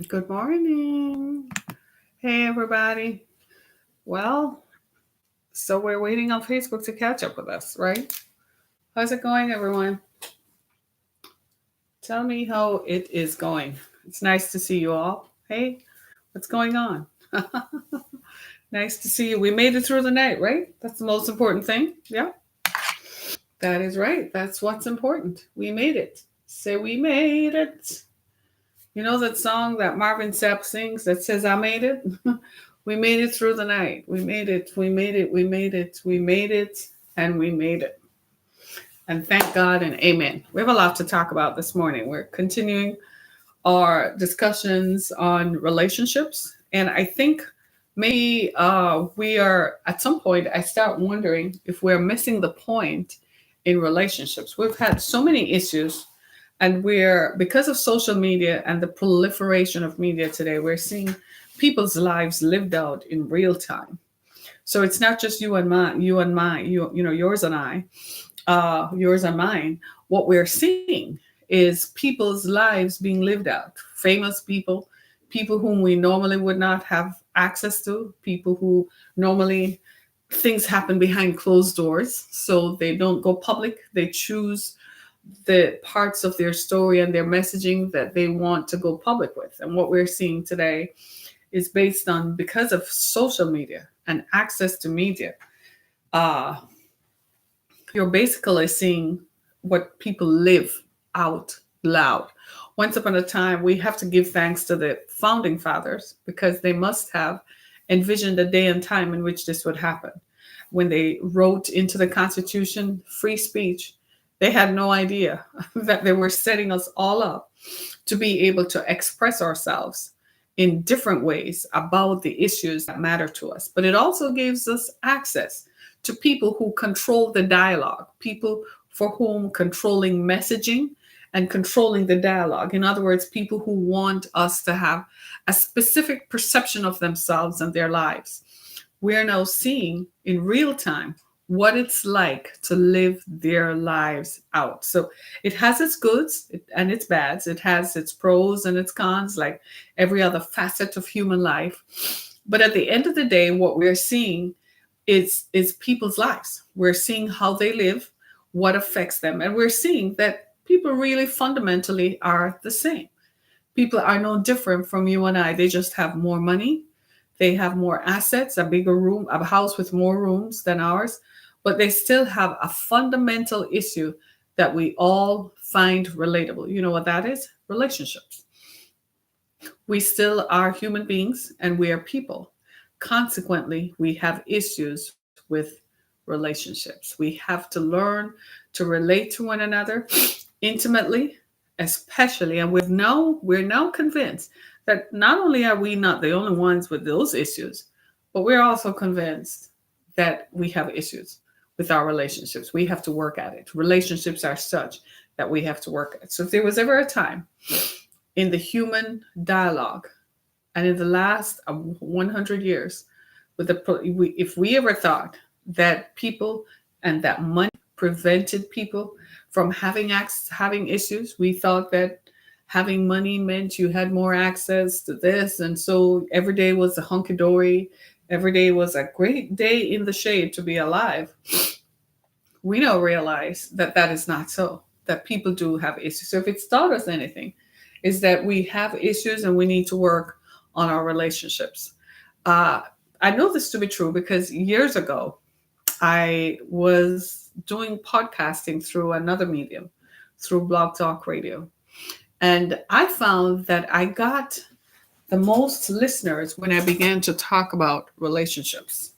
Good morning. Hey, everybody. Well, so we're waiting on Facebook to catch up with us, right? How's it going, everyone? Tell me how it is going. It's nice to see you all. Hey, what's going on? Nice to see you. We made it through the night, right? That's the most important thing. Yeah, that is right. That's what's important. We made it. Say we made it. You know that song that Marvin Sapp sings that says, I made it? We made it through the night. We made it. We made it. We made it. We made it. And we made it. And thank God and amen. We have a lot to talk about this morning. We're continuing our discussions on relationships. And I think maybe we are, at some point, I start wondering if we're missing the point in relationships. We've had so many issues, and we're, because of social media and the proliferation of media today, we're seeing people's lives lived out in real time. So it's not just you know, yours and I, yours and mine. What we're seeing is people's lives being lived out. Famous people, people whom we normally would not have access to, people who normally things happen behind closed doors, so they don't go public. They choose the parts of their story and their messaging that they want to go public with. And what we're seeing today is based on, because of social media and access to media, uh, you're basically seeing what people live out loud. Once upon a time, we have to give thanks to the founding fathers because they must have envisioned a day and time in which this would happen. When they wrote into the Constitution free speech, they had no idea that they were setting us all up to be able to express ourselves in different ways about the issues that matter to us. But it also gives us access to people who control the dialogue, people for whom controlling messaging and controlling the dialogue. In other words, people who want us to have a specific perception of themselves and their lives. We are now seeing in real time what it's like to live their lives out. So it has its goods and its bads. It has its pros and its cons, like every other facet of human life. But at the end of the day, what we're seeing is people's lives. We're seeing how they live, what affects them, and we're seeing that people really fundamentally are the same. People are no different from you and I. They just have more money, they have more assets, a bigger room, a house with more rooms than ours, but they still have a fundamental issue that we all find relatable. You know what that is? Relationships. We still are human beings and we are people. Consequently, we have issues with relationships. We have to learn to relate to one another intimately, especially, and we're now convinced that not only are we not the only ones with those issues, but we're also convinced that we have issues with our relationships. We have to work at it. Relationships are such that we have to work at it. So if there was ever a time in the human dialogue and in the last 100 years, if we ever thought that people and that money prevented people from having issues, we thought that having money meant you had more access to this, and so every day was a hunky dory. Every day was a great day in the shade to be alive. We now realize that that is not so. That people do have issues. So if it's taught us anything, is that we have issues and we need to work on our relationships. Uh, I know this to be true because years ago, I was doing podcasting through another medium, through Blog Talk Radio. And I found that I got the most listeners when I began to talk about relationships,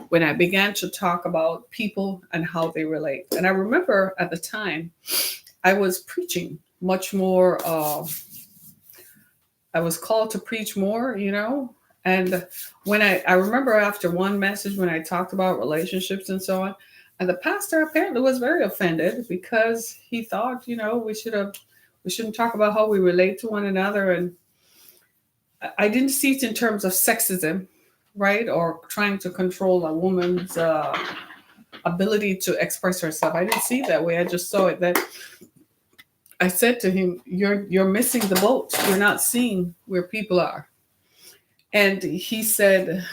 when I began to talk about people and how they relate. And I remember at the time, I was preaching much more. I was called to preach more, you know. And when I remember after one message when I talked about relationships and so on, and the pastor apparently was very offended because he thought, you know, we shouldn't talk about how we relate to one another. And I didn't see it in terms of sexism, right, or trying to control a woman's ability to express herself. I didn't see it that way. I just saw it that I said to him, you're missing the boat. You're not seeing where people are. And he said,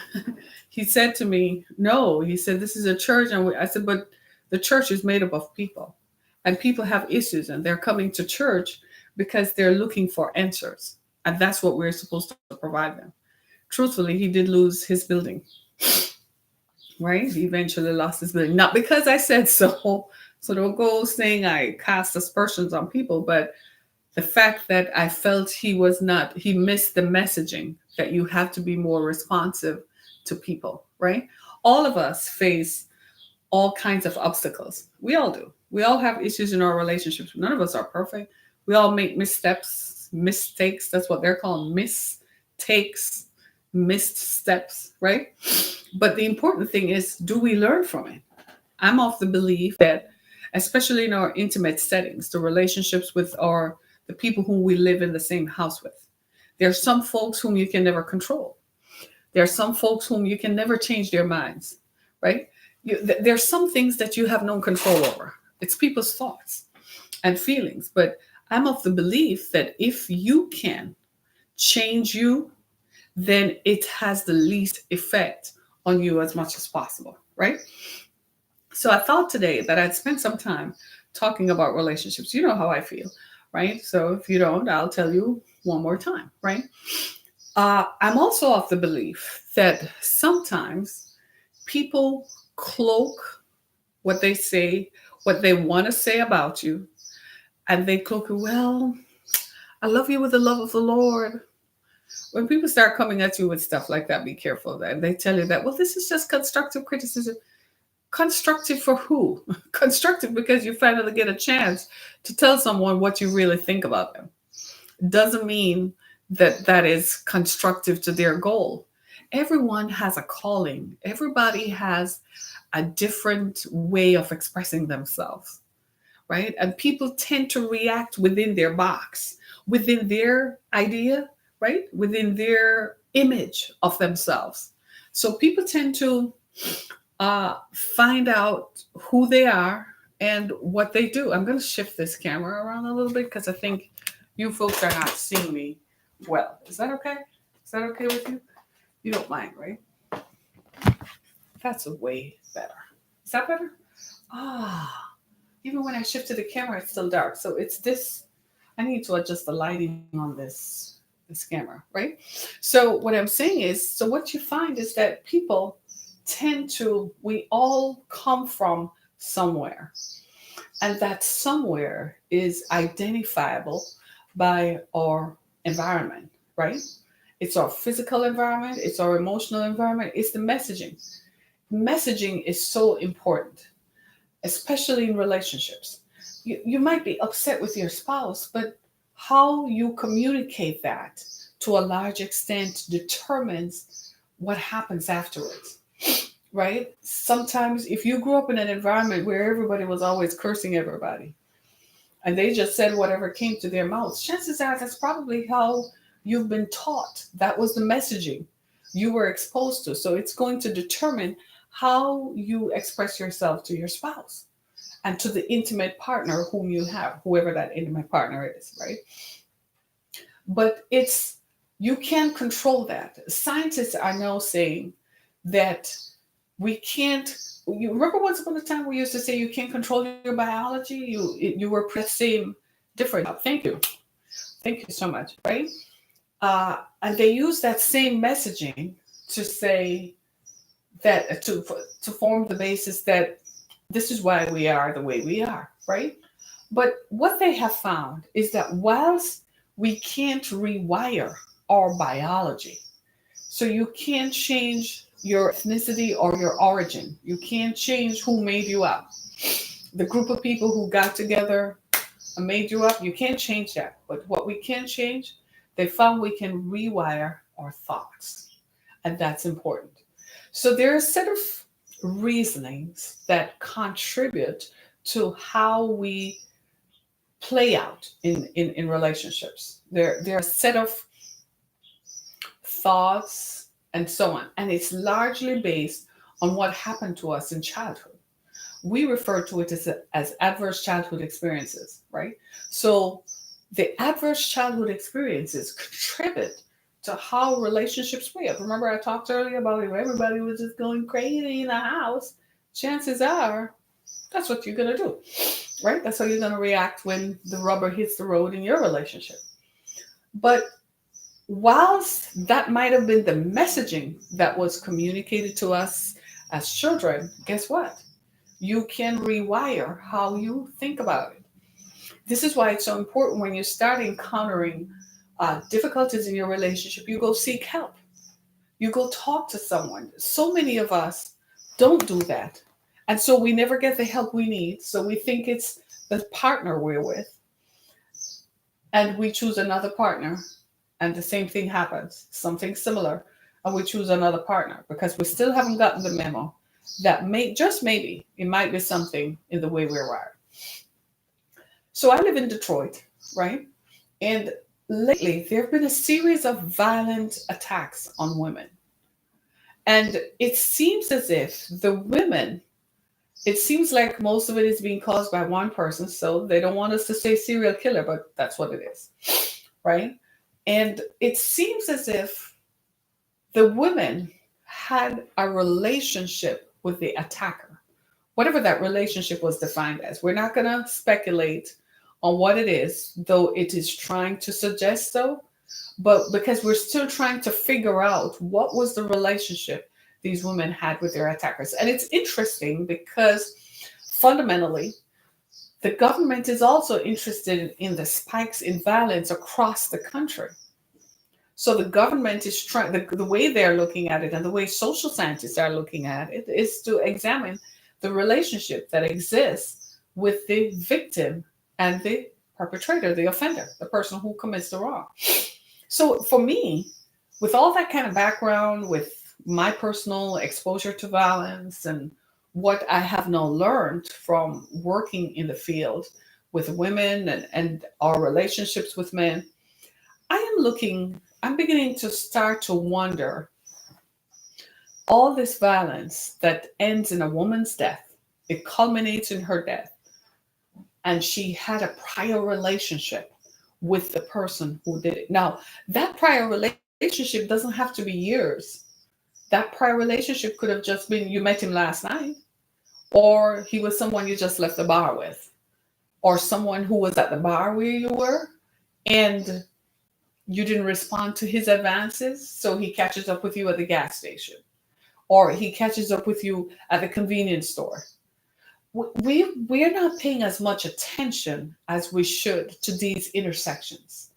he said to me, no, he said, this is a church. And I said, but the church is made up of people, and people have issues, and they're coming to church because they're looking for answers. And that's what we're supposed to provide them. Truthfully, he did lose his building, right? He eventually lost his building. Not because I said so. So don't go saying I cast aspersions on people, but the fact that I felt he missed the messaging that you have to be more responsive to people, right? All of us face all kinds of obstacles. We all do. We all have issues in our relationships. None of us are perfect. We all make mistakes. That's what they're called, mistakes, missed steps, right? But the important thing is, do we learn from it? I'm of the belief that, especially in our intimate settings, the relationships with the people whom we live in the same house with, there are some folks whom you can never control. There are some folks whom you can never change their minds, right? There are some things that you have no control over. It's people's thoughts and feelings. But I'm of the belief that if you can change you, then it has the least effect on you as much as possible, right? So I thought today that I'd spend some time talking about relationships. You know how I feel, right? So if you don't, I'll tell you one more time, right? I'm also of the belief that sometimes people cloak what they say, what they want to say about you, and they cloak it, well, I love you with the love of the Lord. When people start coming at you with stuff like that, be careful of that. And they tell you that, well, this is just constructive criticism. Constructive for who? Constructive because you finally get a chance to tell someone what you really think about them. Doesn't mean that that is constructive to their goal. Everyone has a calling. Everybody has a different way of expressing themselves, right? And people tend to react within their box, within their idea, right? Within their image of themselves. So people tend to find out who they are and what they do. I'm going to shift this camera around a little bit because I think you folks are not seeing me well. Is that okay? Is that okay with you? You don't mind, right? That's way better. Is that better? Ah, even when I shifted the camera, it's still dark. So it's this. I need to adjust the lighting on this camera, right? So what I'm saying is, so what you find is that people we all come from somewhere, and that somewhere is identifiable by our environment, right? It's our physical environment, it's our emotional environment, it's the messaging. Messaging is so important, especially in relationships. You might be upset with your spouse, but how you communicate that to a large extent determines what happens afterwards, right? Sometimes if you grew up in an environment where everybody was always cursing everybody and they just said whatever came to their mouths, chances are that's probably how you've been taught. That was the messaging you were exposed to. So it's going to determine how you express yourself to your spouse and to the intimate partner whom you have, whoever that intimate partner is, right? But you can't control that. Scientists are now saying that we can't. You remember once upon a time we used to say you can't control your biology. You were the same different. Thank you so much. Right, and they use that same messaging to say that to form the basis that this is why we are the way we are. Right, but what they have found is that whilst we can't rewire our biology, so you can't change your ethnicity or your origin. You can't change who made you up. The group of people who got together and made you up, you can't change that. But what we can change, they found we can rewire our thoughts. And that's important. So there are a set of reasonings that contribute to how we play out in relationships. There are a set of thoughts and so on. And it's largely based on what happened to us in childhood. We refer to it as adverse childhood experiences. right? So the adverse childhood experiences contribute to how relationships play out. Remember, I talked earlier about if everybody was just going crazy in the house, chances are that's what you're going to do, right? That's how you're going to react when the rubber hits the road in your relationship. But whilst that might have been the messaging that was communicated to us as children, guess what? You can rewire how you think about it. This is why it's so important when you start encountering difficulties in your relationship, you go seek help. You go talk to someone. So many of us don't do that. And so we never get the help we need. So we think it's the partner we're with, and we choose another partner, and the same thing happens, something similar, and we choose another partner because we still haven't gotten the memo that may just maybe it might be something in the way we're wired. So I live in Detroit, right? And lately there have been a series of violent attacks on women. And it seems as if the women, it seems like most of it is being caused by one person. So they don't want us to say serial killer, but that's what it is, right? And it seems as if the women had a relationship with the attacker, whatever that relationship was defined as. We're not going to speculate on what it is, though it is trying to suggest so, but because we're still trying to figure out what was the relationship these women had with their attackers. And it's interesting because fundamentally, the government is also interested in the spikes in violence across the country. So the government is trying, the way they're looking at it and the way social scientists are looking at it is to examine the relationship that exists with the victim and the perpetrator, the offender, the person who commits the wrong. So for me, with all that kind of background, with my personal exposure to violence and what I have now learned from working in the field with women and our relationships with men, I'm beginning to start to wonder all this violence that ends in a woman's death, it culminates in her death. And she had a prior relationship with the person who did it. Now, that prior relationship doesn't have to be years. That prior relationship could have just been you met him last night, or he was someone you just left the bar with, or someone who was at the bar where you were, and you didn't respond to his advances, so he catches up with you at the gas station, or he catches up with you at the convenience store. We're not paying as much attention as we should to these intersections.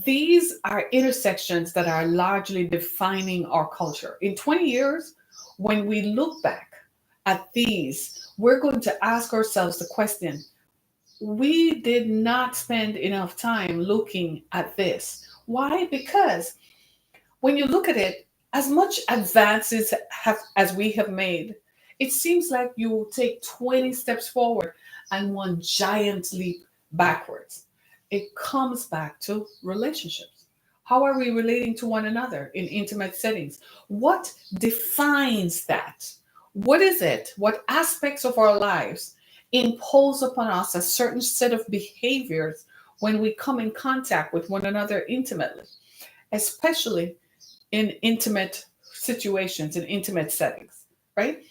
These are intersections that are largely defining our culture. In 20 years, when we look back at these, we're going to ask ourselves the question, we did not spend enough time looking at this. Why? Because when you look at it, as much advances as we have made, it seems like you take 20 steps forward and one giant leap backwards. It comes back to relationships. How are we relating to one another in intimate settings? What defines that? What is it? What aspects of our lives impose upon us a certain set of behaviors when we come in contact with one another intimately, especially in intimate situations, in intimate settings, right?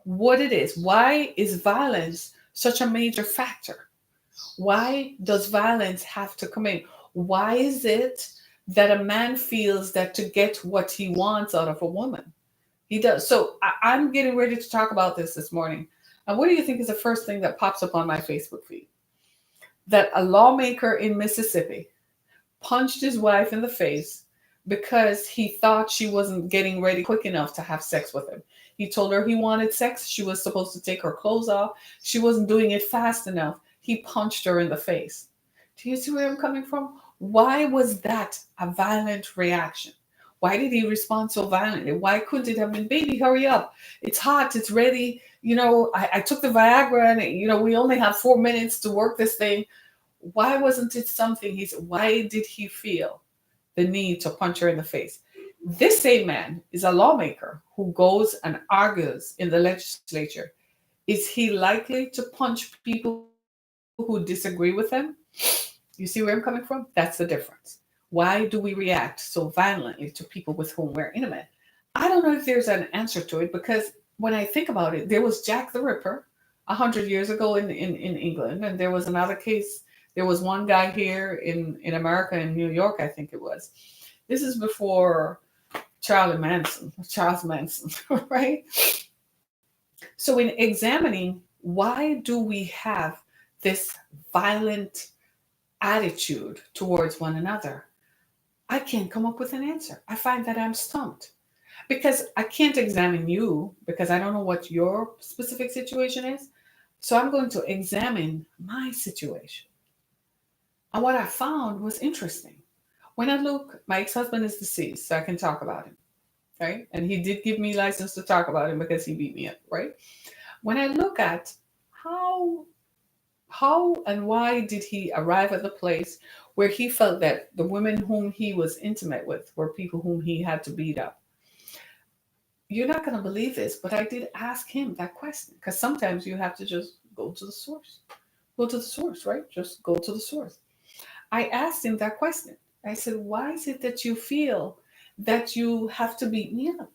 What it is. Why is violence such a major factor? Why does violence have to come in? Why is it that a man feels that to get what he wants out of a woman, he does? So I'm getting ready to talk about this morning. And what do you think is the first thing that pops up on my Facebook feed? That a lawmaker in Mississippi punched his wife in the face because he thought she wasn't getting ready quick enough to have sex with him. He told her he wanted sex. She was supposed to take her clothes off. She wasn't doing it fast enough. He punched her in the face. Do you see where I'm coming from? Why was that a violent reaction? Why did he respond so violently? Why couldn't it have been, baby, hurry up. It's hot. It's ready. I took the Viagra and, we only have 4 minutes to work this thing. Why wasn't it something why did he feel the need to punch her in the face? This same man is a lawmaker who goes and argues in the legislature. Is he likely to punch people who disagree with them. You see where I'm coming from? That's the difference. Why do we react so violently to people with whom we're intimate? I don't know if there's an answer to it, because when I think about it, there was Jack the Ripper 100 years ago in England, and there was another case. There was one guy here in America, in New York, I think it was. This is before Charles Manson, right? So in examining why do we have this violent attitude towards one another, I can't come up with an answer. I find that I'm stumped because I can't examine you because I don't know what your specific situation is. So I'm going to examine my situation. And what I found was interesting. When I look, my ex-husband is deceased, so I can talk about him, right? And he did give me license to talk about him because he beat me up, right? When I look at how and why did he arrive at the place where he felt that the women whom he was intimate with were people whom he had to beat up? You're not going to believe this, but I did ask him that question, because sometimes you have to just go to the source. Go to the source, right? Just go to the source. I asked him that question. I said, why is it that you feel that you have to beat me up?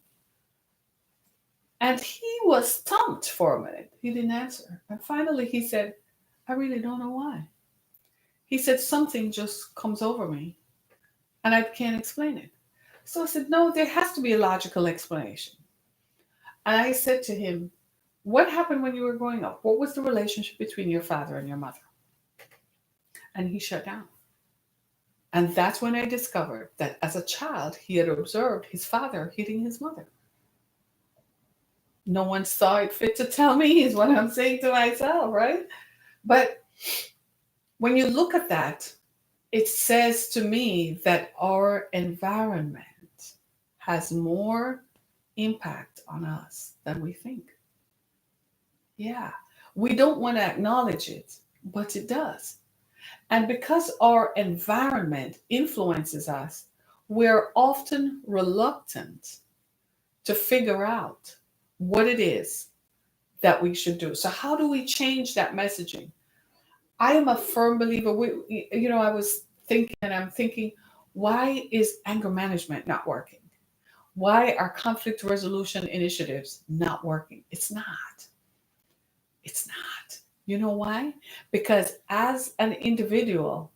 And he was stumped for a minute. He didn't answer. And finally he said, I really don't know why. He said, something just comes over me and I can't explain it. So I said, no, there has to be a logical explanation. And I said to him, what happened when you were growing up? What was the relationship between your father and your mother? And he shut down. And that's when I discovered that as a child, he had observed his father hitting his mother. No one saw it fit to tell me, is what I'm saying to myself, right? But when you look at that, it says to me that our environment has more impact on us than we think. Yeah, we don't want to acknowledge it, but it does. And because our environment influences us, we're often reluctant to figure out what it is that we should do. So, how do we change that messaging? I am a firm believer. I was thinking, and I'm thinking, why is anger management not working? Why are conflict resolution initiatives not working? It's not. It's not. You know why? Because as an individual,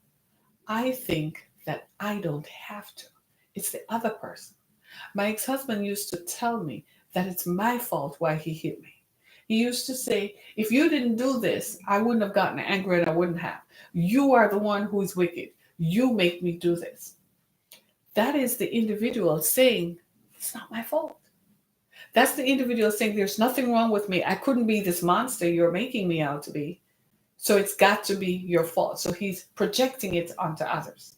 I think that I don't have to. It's the other person. My ex husband used to tell me that it's my fault why he hit me. He used to say, if you didn't do this, I wouldn't have gotten angry and I wouldn't have. You are the one who is wicked. You make me do this. That is the individual saying, it's not my fault. That's the individual saying, there's nothing wrong with me. I couldn't be this monster you're making me out to be. So it's got to be your fault. So he's projecting it onto others.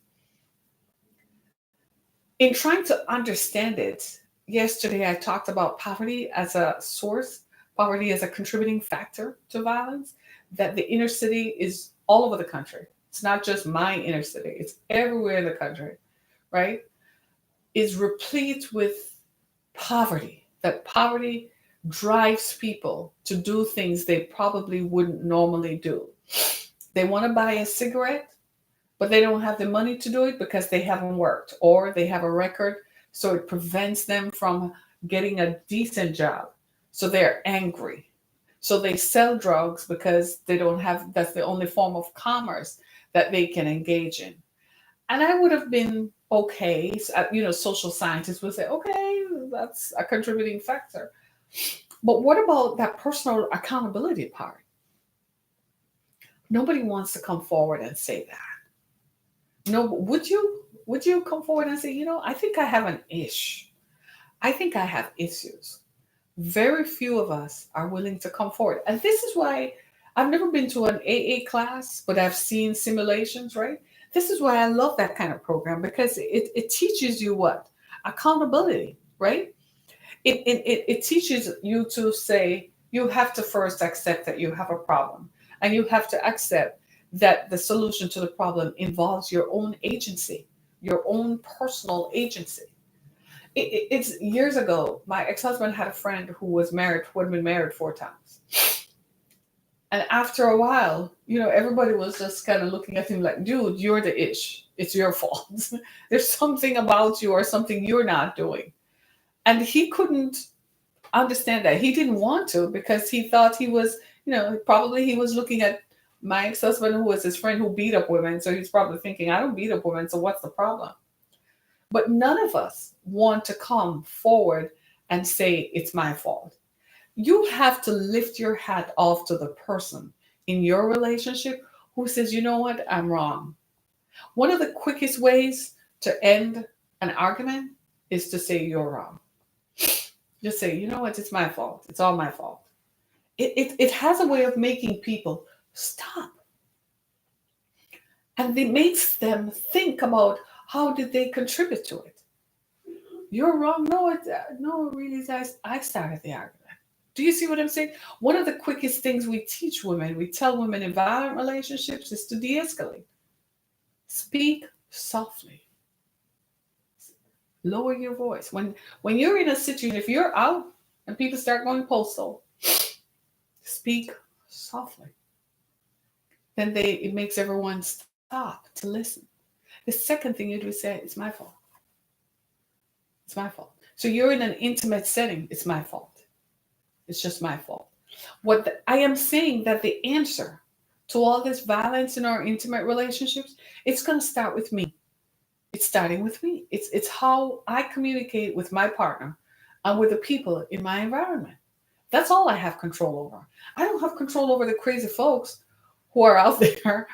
In trying to understand it, yesterday I talked about poverty as a source, poverty as a contributing factor to violence, that the inner city is all over the country. It's not just my inner city, it's everywhere in the country, right? Is replete with poverty. That poverty drives people to do things they probably wouldn't normally do. They want to buy a cigarette, but they don't have the money to do it because they haven't worked or they have a record, so it prevents them from getting a decent job. So they're angry. So they sell drugs because they don't have, that's the only form of commerce that they can engage in. And I would have been okay. Social scientists would say, okay, that's a contributing factor. But what about that personal accountability part? Nobody wants to come forward and say that. No, would you? Would you come forward and say, I think I have an ish. I think I have issues. Very few of us are willing to come forward. And this is why I've never been to an AA class, but I've seen simulations, right? This is why I love that kind of program, because it teaches you what? Accountability, right? It teaches you to say, you have to first accept that you have a problem. And you have to accept that the solution to the problem involves your own agency, your own personal agency. It's years ago, my ex husband had a friend who was married, who had been married 4 times. And after a while, everybody was just kind of looking at him like, dude, you're the ish. It's your fault. There's something about you or something you're not doing. And he couldn't understand that. He didn't want to because he thought he was, probably he was looking at my ex-husband who was his friend who beat up women. So he's probably thinking, I don't beat up women. So what's the problem? But none of us want to come forward and say it's my fault. You have to lift your hat off to the person in your relationship who says, you know what, I'm wrong. One of the quickest ways to end an argument is to say you're wrong. Just say, you know what, it's my fault. It's all my fault. It has a way of making people stop. And it makes them think about how did they contribute to it. You're wrong. No, really, I started the argument. Do you see what I'm saying? One of the quickest things we teach women, we tell women in violent relationships is to de-escalate. Speak softly. Lower your voice. When you're in a situation, if you're out and people start going postal, speak softly. Then it makes everyone stop to listen. The second thing you do is say, it's my fault. It's my fault. So you're in an intimate setting. It's my fault. It's just my fault. I am saying that the answer to all this violence in our intimate relationships, it's going to start with me. It's starting with me. It's how I communicate with my partner and with the people in my environment. That's all I have control over. I don't have control over the crazy folks who are out there.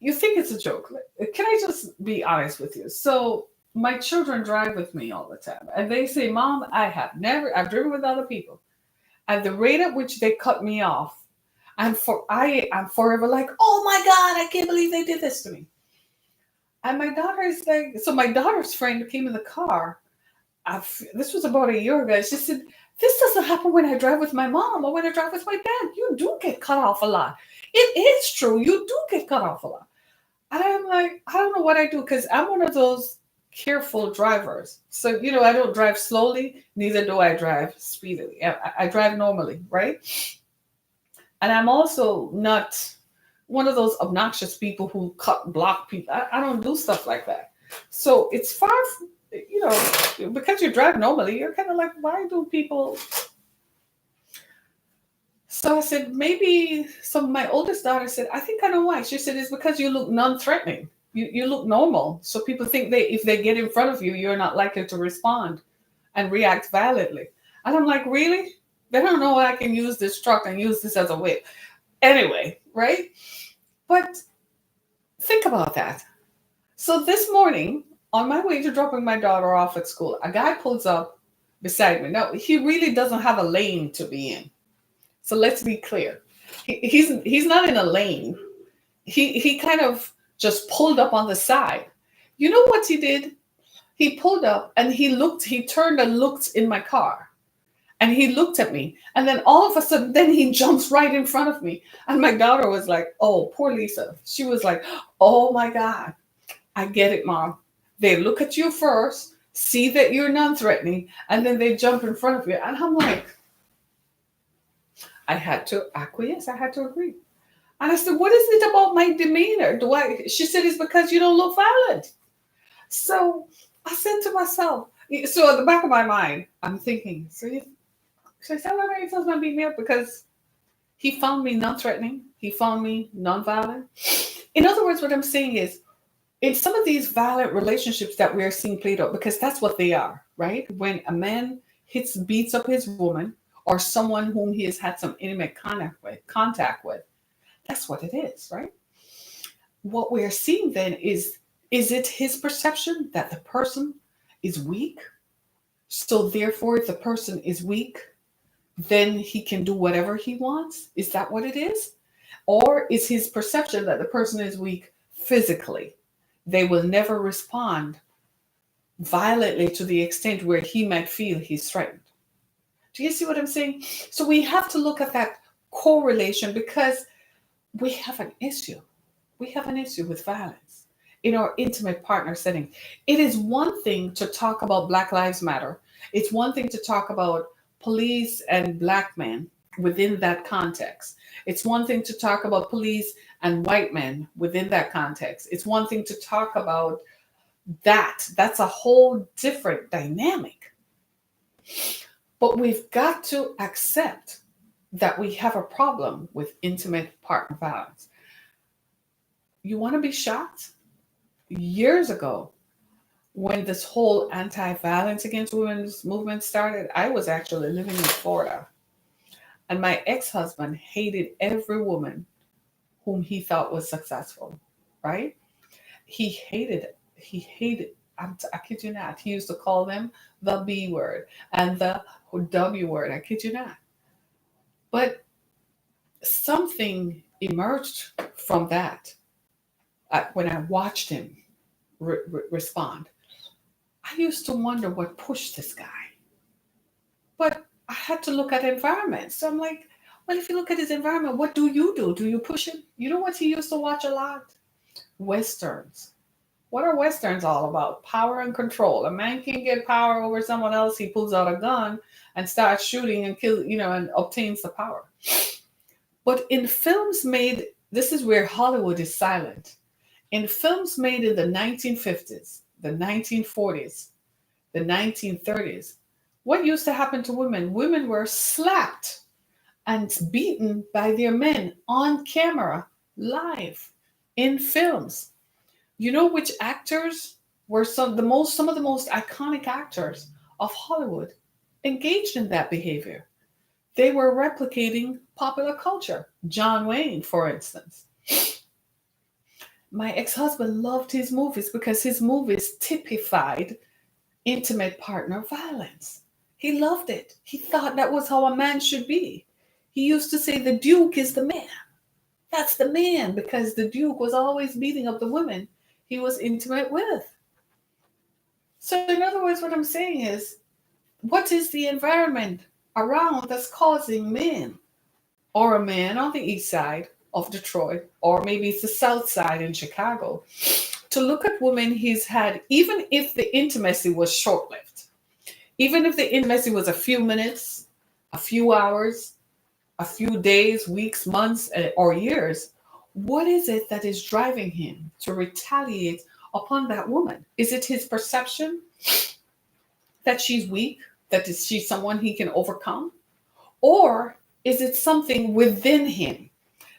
You think it's a joke. Can I just be honest with you? So my children drive with me all the time. And they say, Mom, I've driven with other people. At the rate at which they cut me off, I'm forever like, oh my God, I can't believe they did this to me. And my daughter is like, so my daughter's friend came in the car. This was about a year ago. She said, this doesn't happen when I drive with my mom or when I drive with my dad. You do get cut off a lot. It is true. You do get cut off a lot. And I'm like, I don't know what I do because I'm one of those careful drivers. So, I don't drive slowly, neither do I drive speedily. I drive normally, right? And I'm also not one of those obnoxious people who block people. I don't do stuff like that. So it's far, because you drive normally, you're kind of like, why do people? So I said, maybe my oldest daughter said, I think I know why. She said, it's because you look non-threatening. You look normal. So people think if they get in front of you, you're not likely to respond and react violently. And I'm like, really? They don't know I can use this truck and use this as a whip. Anyway, right? But think about that. So this morning, on my way to dropping my daughter off at school, a guy pulls up beside me. Now, he really doesn't have a lane to be in. So let's be clear. He's not in a lane. He kind of just pulled up on the side. You know what he did? He pulled up and he turned and looked in my car. And he looked at me. And then all of a sudden, then he jumps right in front of me. And my daughter was like, oh, poor Lisa. She was like, oh my God, I get it, Mom. They look at you first, see that you're non-threatening, and then they jump in front of you. And I'm like, I had to acquiesce. I had to agree. And I said, what is it about my demeanor? She said, it's because you don't look violent. So I said to myself, so at the back of my mind, I'm thinking, should I tell my ex-husband beat me up because he found me non-threatening? He found me non-violent? In other words, what I'm saying is, in some of these violent relationships that we're seeing played out, because that's what they are, right? When a man beats up his woman or someone whom he has had some intimate contact with, that's what it is, right? What we're seeing then is it his perception that the person is weak? So therefore, if the person is weak, then he can do whatever he wants? Is that what it is? Or is his perception that the person is weak physically? They will never respond violently to the extent where he might feel he's threatened. Do you see what I'm saying? So we have to look at that correlation because we have an issue. We have an issue with violence in our intimate partner setting. It is one thing to talk about Black Lives Matter. It's one thing to talk about police and Black men within that context. It's one thing to talk about police and white men within that context. It's one thing to talk about that. That's a whole different dynamic. But we've got to accept that we have a problem with intimate partner violence. You want to be shocked? Years ago, when this whole anti-violence against women's movement started, I was actually living in Florida. And my ex-husband hated every woman whom he thought was successful, right? He hated, I kid you not, he used to call them the B word and the W word, I kid you not. But something emerged from that when I watched him respond. I used to wonder what pushed this guy. But I had to look at environment. So I'm like, well, if you look at his environment, what do? Do you push him? You know what he used to watch a lot? Westerns. What are Westerns all about? Power and control. A man can get power over someone else. He pulls out a gun and starts shooting and kill, and obtains the power. But in films made, this is where Hollywood is silent. In films made in the 1950s, the 1940s, the 1930s, what used to happen to women? Women were slapped and beaten by their men on camera, live, in films. You know which actors were some of the most iconic actors of Hollywood engaged in that behavior? They were replicating popular culture. John Wayne, for instance. My ex-husband loved his movies because his movies typified intimate partner violence. He loved it. He thought that was how a man should be. He used to say the Duke is the man. That's the man, because the Duke was always beating up the women he was intimate with. So in other words, what I'm saying is, what is the environment around that's causing men, or a man on the east side of Detroit, or maybe it's the south side in Chicago, to look at women he's had, even if the intimacy was short-lived, even if the intimacy was a few minutes, a few hours, a few days, weeks, months, or years, what is it that is driving him to retaliate upon that woman? Is it his perception that she's weak, that she's someone he can overcome? Or is it something within him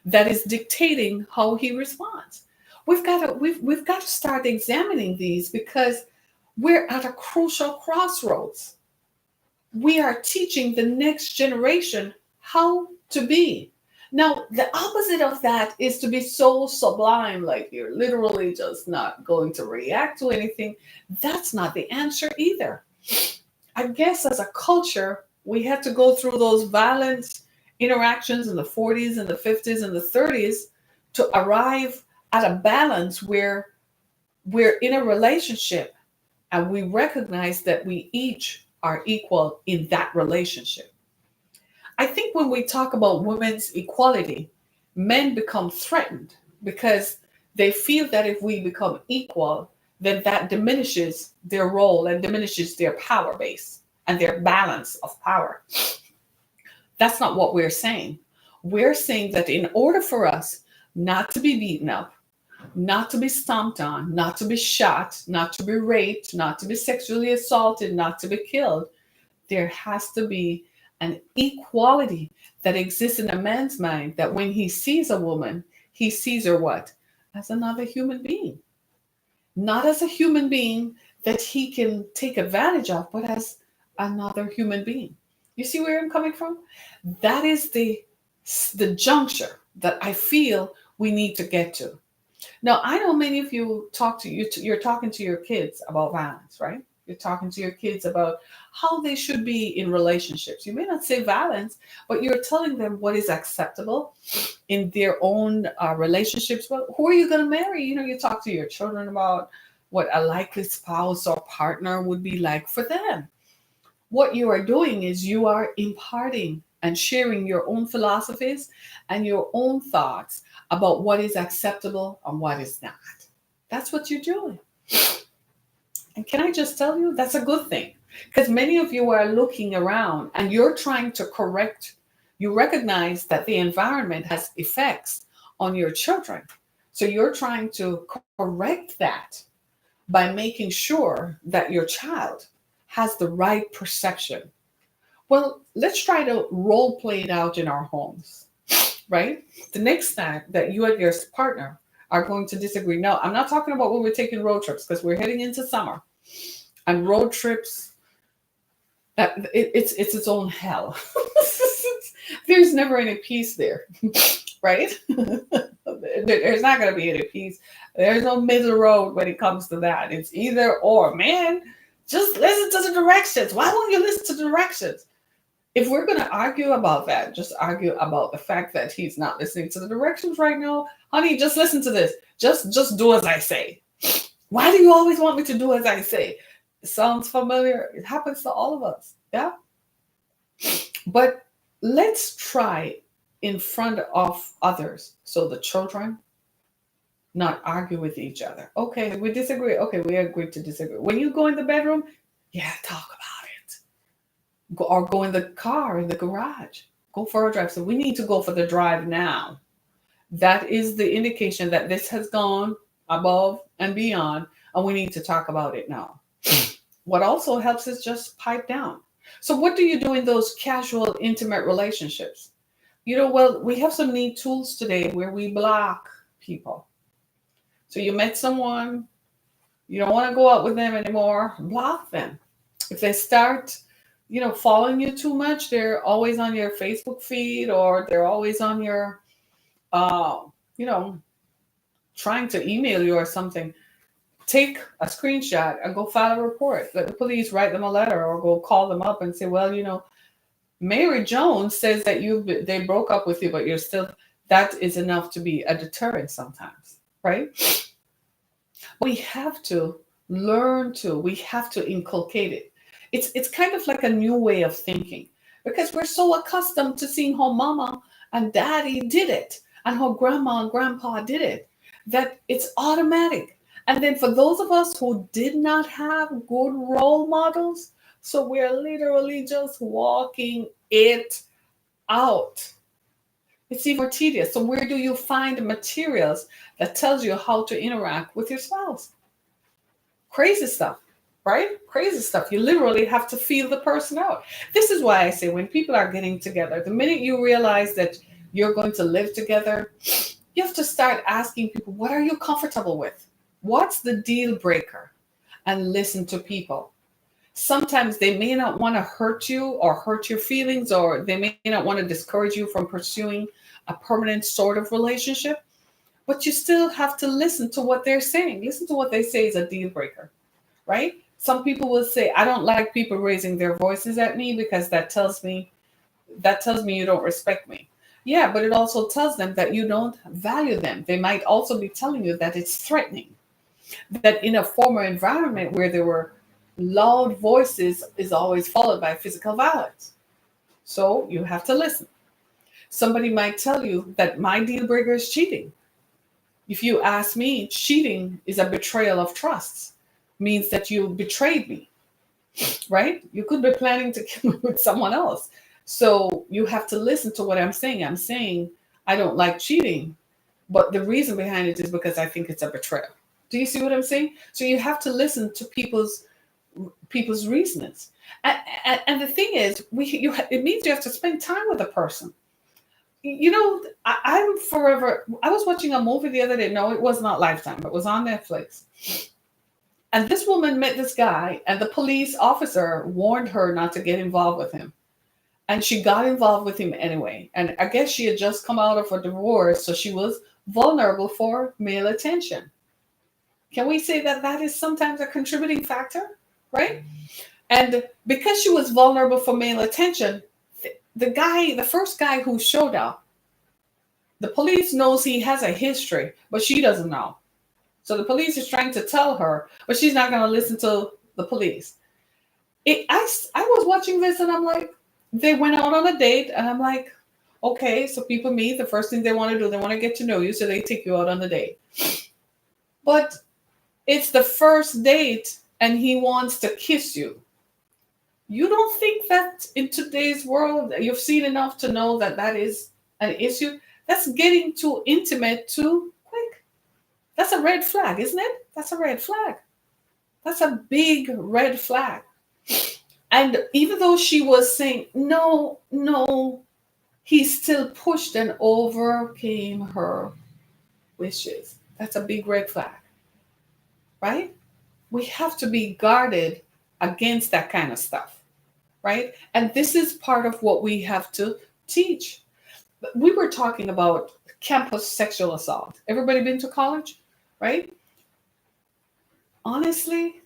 that is dictating how he responds? We've got to start examining these, because we're at a crucial crossroads. We are teaching the next generation how to be. Now, the opposite of that is to be so sublime, like you're literally just not going to react to anything. That's not the answer either. I guess as a culture, we had to go through those violent interactions in the 40s and the 50s and the 30s to arrive at a balance where we're in a relationship and we recognize that we each are equal in that relationship. I think when we talk about women's equality, men become threatened because they feel that if we become equal, then that diminishes their role and diminishes their power base and their balance of power. That's not what we're saying. We're saying that in order for us not to be beaten up, not to be stomped on, not to be shot, not to be raped, not to be sexually assaulted, not to be killed, there has to be an equality that exists in a man's mind, that when he sees a woman, he sees her what? As another human being. Not as a human being that he can take advantage of, but as another human being. You see where I'm coming from? That is the juncture that I feel we need to get to. Now, I know many of you you're talking to your kids about violence, right? You're talking to your kids about how they should be in relationships. You may not say violence, but you're telling them what is acceptable in their own relationships. Well, who are you going to marry? You talk to your children about what a likely spouse or partner would be like for them. What you are doing is you are imparting and sharing your own philosophies and your own thoughts about what is acceptable and what is not. That's what you're doing. And can I just tell you, that's a good thing, because many of you are looking around and you're trying to correct You recognize that the environment has effects on your children. So you're trying to correct that by making sure that your child has the right perception. Well, let's try to role play it out in our homes, right? The next time that you and your partner are going to disagree. No, I'm not talking about when we're taking road trips because we're heading into summer and road trips. It's its own hell. There's never any peace there, right? There's not going to be any peace. There's no middle road when it comes to that. It's either or. Man, just listen to the directions. Why won't you listen to the directions? If we're going to argue about that, just argue about the fact that he's not listening to the directions right now. Honey, just listen to this. Just do as I say. Why do you always want me to do as I say? It sounds familiar. It happens to all of us. Yeah. But let's try in front of others. So the children not argue with each other. Okay, we disagree. Okay, we agree to disagree. When you go in the bedroom, yeah, talk about it. Go, or go in the car, in the garage. Go for a drive. So we need to go for the drive now. That is the indication that this has gone above and beyond, and we need to talk about it now. What also helps is just pipe down. So what do you do in those casual, intimate relationships? Well, we have some neat tools today where we block people. So you met someone, you don't want to go out with them anymore, block them. If they start, following you too much, they're always on your Facebook feed or they're always on your, you know, trying to email you or something. Take a screenshot and go file a report. Let the police write them a letter or go call them up and say, well, Mary Jones says that they broke up with you, but you're still, that is enough to be a deterrent sometimes, right? We have to we have to inculcate it. It's kind of like a new way of thinking because we're so accustomed to seeing how mama and daddy did it and how grandma and grandpa did it that it's automatic. And then for those of us who did not have good role models, so we're literally just walking it out. It's even more tedious. So where do you find materials that tells you how to interact with your spouse? Crazy stuff, right? Crazy stuff. You literally have to feel the person out. This is why I say when people are getting together, the minute you realize that you're going to live together, you have to start asking people, what are you comfortable with? What's the deal breaker? And listen to people. Sometimes they may not want to hurt you or hurt your feelings, or they may not want to discourage you from pursuing a permanent sort of relationship, but you still have to listen to what they're saying. Listen to what they say is a deal breaker, right? Some people will say, I don't like people raising their voices at me because that tells me you don't respect me. Yeah, but it also tells them that you don't value them. They might also be telling you that it's threatening. That in a former environment where there were loud voices is always followed by physical violence. So you have to listen. Somebody might tell you that my deal breaker is cheating. If you ask me, cheating is a betrayal of trust, means that you betrayed me, right? You could be planning to kill me with someone else. So you have to listen to what I'm saying. I'm saying I don't like cheating, but the reason behind it is because I think it's a betrayal. Do you see what I'm saying? So you have to listen to people's reasons. And the thing is, it means you have to spend time with a person. I'm forever. I was watching a movie the other day. No, it was not Lifetime. It was on Netflix. And this woman met this guy, and the police officer warned her not to get involved with him. And she got involved with him anyway. And I guess she had just come out of a divorce, so she was vulnerable for male attention. Can we say that that is sometimes a contributing factor, right? And because she was vulnerable for male attention, the first guy who showed up, the police knows he has a history, but she doesn't know. So the police is trying to tell her, but she's not going to listen to the police. I was watching this and I'm like, they went out on a date and I'm like, okay, so people meet. The first thing they want to do, they want to get to know you, so they take you out on the date. But it's the first date and he wants to kiss you. You don't think that in today's world you've seen enough to know that that is an issue? That's getting too intimate too quick. That's a red flag, isn't it? That's a red flag. That's a big red flag. And even though she was saying, no, no, he still pushed and overcame her wishes. That's a big red flag, right? We have to be guarded against that kind of stuff, right? And this is part of what we have to teach. We were talking about campus sexual assault. Everybody been to college, right? Honestly,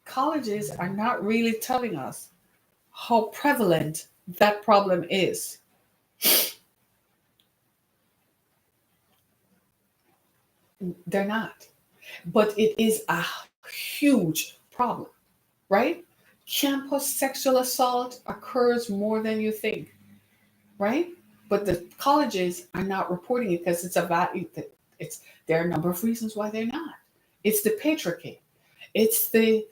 colleges are not really telling us how prevalent that problem is. They're not. But it is a huge problem, right? Campus sexual assault occurs more than you think, right? But the colleges are not reporting it because it's there are a number of reasons why they're not. It's the patriarchy. It's the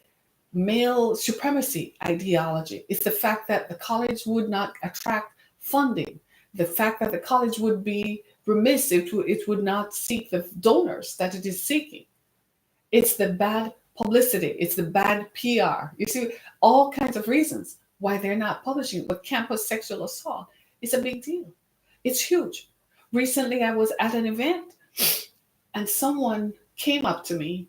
male supremacy ideology. It's the fact that the college would not attract funding. The fact that the college would be remiss if it would not seek the donors that it is seeking. It's the bad publicity. It's the bad PR. You see, all kinds of reasons why they're not publishing. But campus sexual assault is a big deal. It's huge. Recently, I was at an event and someone came up to me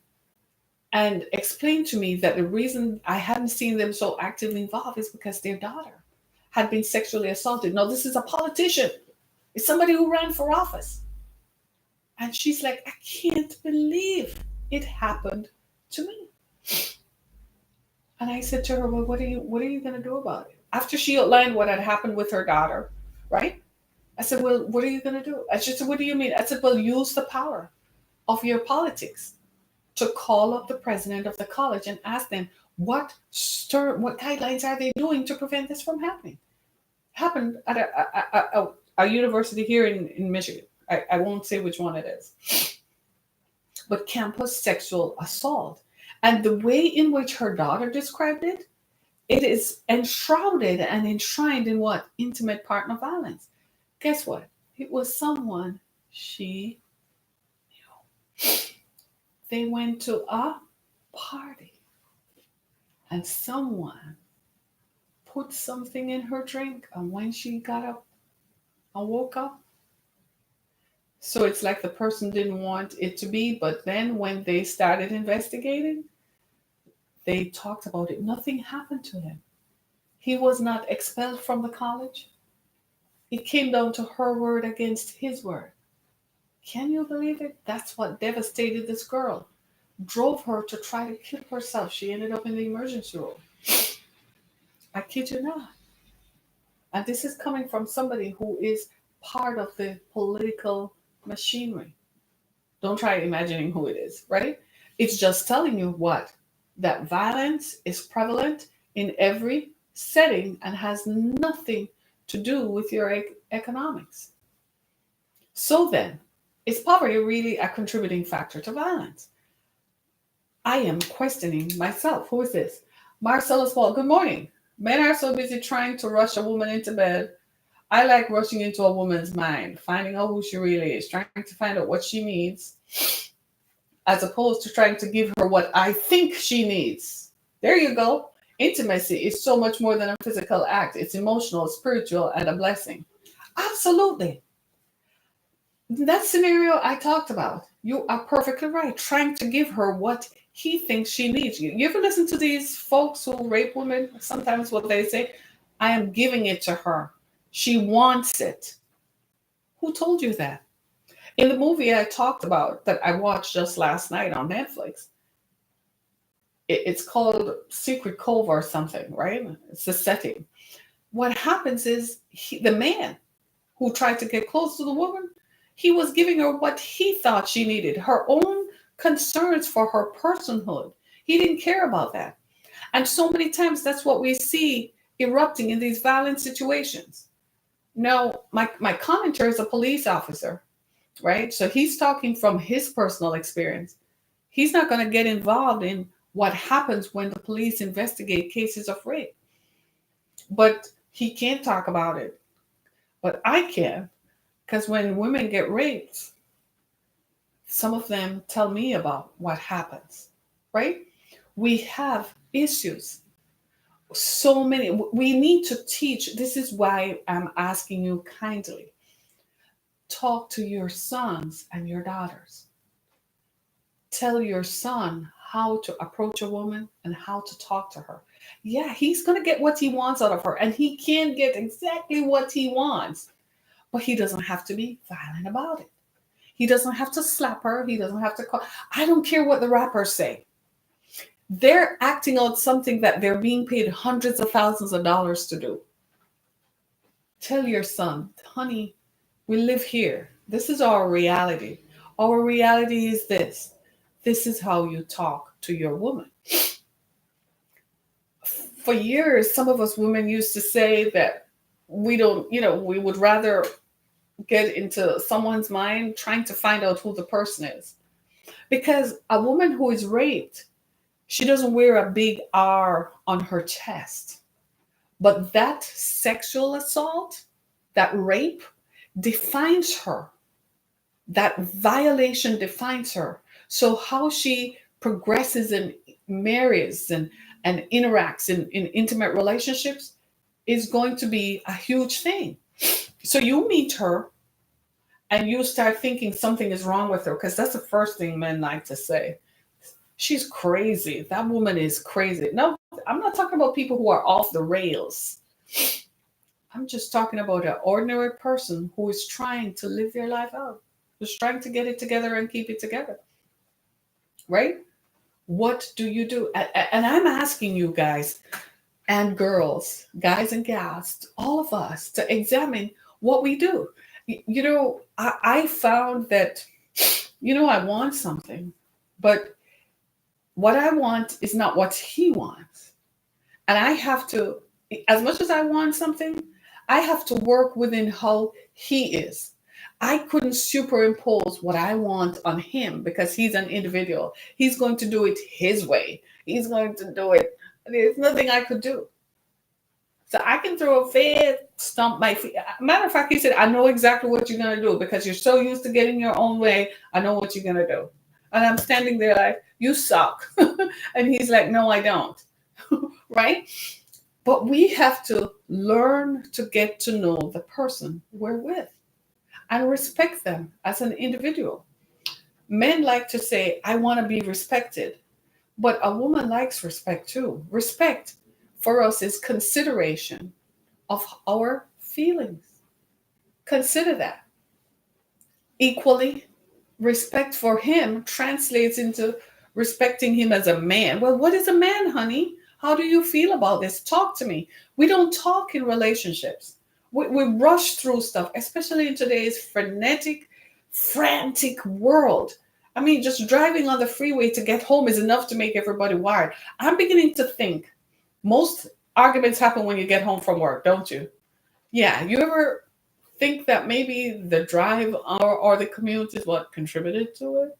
and explained to me that the reason I hadn't seen them so actively involved is because their daughter had been sexually assaulted. No, this is a politician. It's somebody who ran for office. And she's like, I can't believe it happened to me. And I said to her, well, what are you going to do about it? After she outlined what had happened with her daughter, right? I said, well, what are you going to do? And she said, what do you mean? I said, well, use the power of your politics to call up the president of the college and ask them what guidelines are they doing to prevent this from happening. Happened at a university here in Michigan. I won't say which one it is. But campus sexual assault. And the way in which her daughter described it, it is enshrouded and enshrined in what? Intimate partner violence. Guess what? It was someone she knew. They went to a party and someone put something in her drink. And when she got up and woke up, so it's like the person didn't want it to be, but then when they started investigating, they talked about it. Nothing happened to him. He was not expelled from the college. It came down to her word against his word. Can you believe it? That's what devastated this girl. Drove her to try to kill herself. She ended up in the emergency room. I kid you not. And this is coming from somebody who is part of the political machinery. Don't try imagining who it is, right? It's just telling you what? That violence is prevalent in every setting and has nothing to do with your economics. So then, is poverty really a contributing factor to violence? I am questioning myself. Who is this? Marcellus Wall. Good morning. Men are so busy trying to rush a woman into bed. I like rushing into a woman's mind, finding out who she really is, trying to find out what she needs, as opposed to trying to give her what I think she needs. There you go. Intimacy is so much more than a physical act. It's emotional, spiritual, and a blessing. Absolutely. That scenario I talked about, you are perfectly right. Trying to give her what he thinks she needs. You ever listen to these folks who rape women? Sometimes what they say, I am giving it to her. She wants it. Who told you that? In the movie I talked about that I watched just last night on Netflix, it's called Secret Cove or something, right? It's the setting. What happens is the man who tried to get close to the woman, he was giving her what he thought she needed, her own concerns for her personhood. He didn't care about that. And so many times that's what we see erupting in these violent situations. Now, my commenter is a police officer, right? So he's talking from his personal experience. He's not going to get involved in what happens when the police investigate cases of rape. but he can't talk about it. But I can, because when women get raped, some of them tell me about what happens, right? We have issues. So many. We need to teach. This is why I'm asking you kindly, talk to your sons and your daughters. Tell your son how to approach a woman and how to talk to her. Yeah, he's going to get what he wants out of her, and he can get exactly what he wants, but he doesn't have to be violent about it. He doesn't have to slap her. He doesn't have to call. I don't care what the rappers say. They're acting out something that they're being paid hundreds of thousands of dollars to do. Tell your son, honey, we live here. This is our reality. Our reality is this. This is how you talk to your woman. For years, some of us women used to say that we don't, we would rather get into someone's mind trying to find out who the person is. Because a woman who is raped, she doesn't wear a big R on her chest. But that sexual assault, that rape, defines her. That violation defines her. So how she progresses and marries and interacts in intimate relationships is going to be a huge thing. So you meet her and you start thinking something is wrong with her, because that's the first thing men like to say. She's crazy. That woman is crazy. No, I'm not talking about people who are off the rails. I'm just talking about an ordinary person who is trying to live their life out, who's trying to get it together and keep it together. Right? What do you do? And I'm asking you guys and girls, guys and gals, all of us to examine what we do. I found that, I want something, but what I want is not what he wants. And I have to, as much as I want something, I have to work within how he is. I couldn't superimpose what I want on him because he's an individual. He's going to do it his way. He's going to do it. There's nothing I could do. So I can throw a fit, stomp my feet. Matter of fact, he said, I know exactly what you're going to do because you're so used to getting your own way. I know what you're going to do. And I'm standing there like, you suck. And he's like, no, I don't. Right? But we have to learn to get to know the person we're with and respect them as an individual. Men like to say, I want to be respected. But a woman likes respect too. Respect for us is consideration of our feelings. Consider that. Equally, respect for him translates into respecting him as a man. Well, what is a man, honey? How do you feel about this? Talk to me. We don't talk in relationships. We rush through stuff, especially in today's frenetic, frantic world. I mean, just driving on the freeway to get home is enough to make everybody wired. I'm beginning to think most arguments happen when you get home from work, don't you? Yeah. You ever think that maybe the drive or the commute is what contributed to it?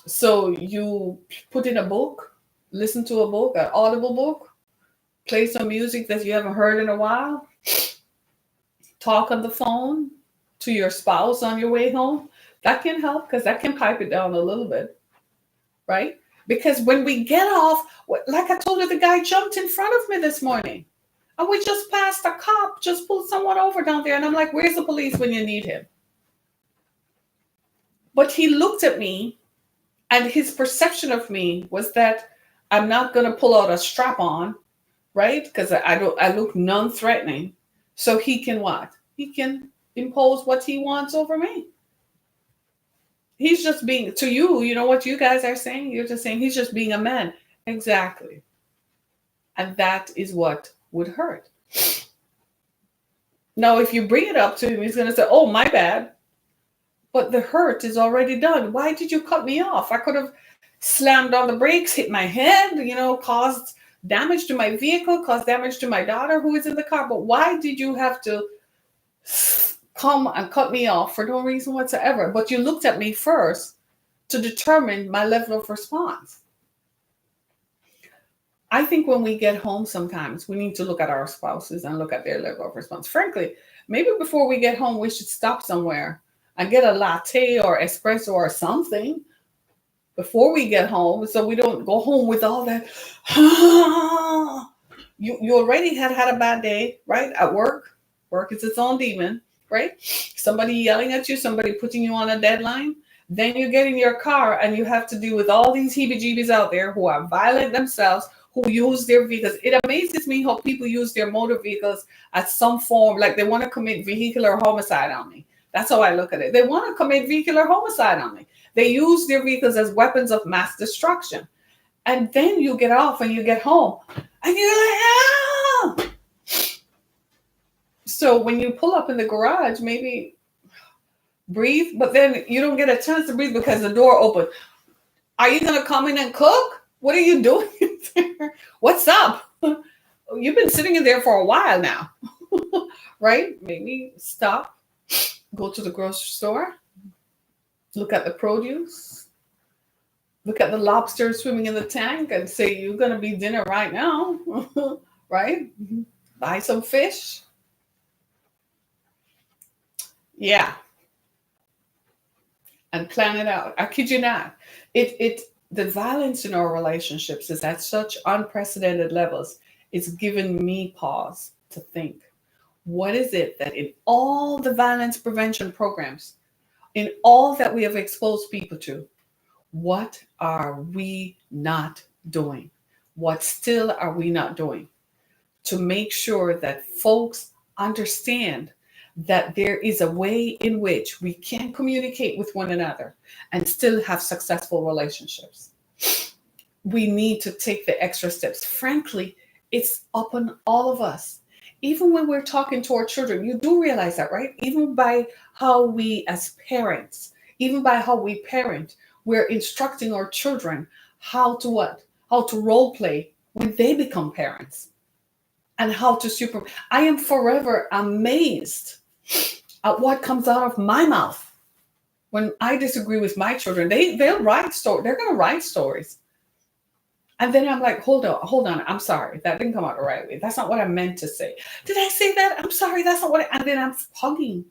So you put in a book, listen to a book, an audible book, play some music that you haven't heard in a while, talk on the phone to your spouse on your way home. That can help because that can pipe it down a little bit, right? Because when we get off, like I told you, the guy jumped in front of me this morning. And we just passed a cop, just pulled someone over down there. And I'm like, where's the police when you need him? But he looked at me, and his perception of me was that I'm not going to pull out a strap on, right? Because I look non-threatening. So he can what? He can impose what he wants over me. He's just being, to you, you know what you guys are saying? You're just saying he's just being a man. Exactly. And that is what would hurt. Now, if you bring it up to him, he's going to say, oh, my bad. But the hurt is already done. Why did you cut me off? I could have slammed on the brakes, hit my head, caused damage to my vehicle, caused damage to my daughter who is in the car. But why did you have to come and cut me off for no reason whatsoever? But you looked at me first to determine my level of response. I think when we get home, sometimes we need to look at our spouses and look at their level of response. Frankly, maybe before we get home, we should stop somewhere and get a latte or espresso or something before we get home, so we don't go home with all that. You already had a bad day, right? At work. Work is its own demon, right? Somebody yelling at you, somebody putting you on a deadline. Then you get in your car and you have to deal with all these heebie-jeebies out there who are violent themselves, who use their vehicles. It amazes me how people use their motor vehicles as some form, like they want to commit vehicular homicide on me. That's how I look at it. They want to commit vehicular homicide on me. They use their vehicles as weapons of mass destruction. And then you get off and you get home and you're like, ah! So when you pull up in the garage, maybe breathe, but then you don't get a chance to breathe because the door opened. Are you going to come in and cook? What are you doing there? What's up? You've been sitting in there for a while now, right? Maybe stop, go to the grocery store, look at the produce, look at the lobster swimming in the tank and say, you're going to be dinner right now, right? Buy some fish. Yeah. And plan it out. I kid you not. The violence in our relationships is at such unprecedented levels. It's given me pause to think. What is it that in all the violence prevention programs, in all that we have exposed people to, what are we not doing? What still are we not doing to make sure that folks understand that there is a way in which we can communicate with one another and still have successful relationships? We need to take the extra steps. Frankly, it's up on all of us. Even when we're talking to our children, you do realize that, right? Even by how we as parents, even by how we parent, we're instructing our children how to what? How to role play when they become parents and how to super. I am forever amazed at what comes out of my mouth when I disagree with my children. They'll write stories. They're going to write stories. And then I'm like, hold on. I'm sorry. That didn't come out the right way. That's not what I meant to say. Did I say that? I'm sorry. That's not what and then I'm hugging.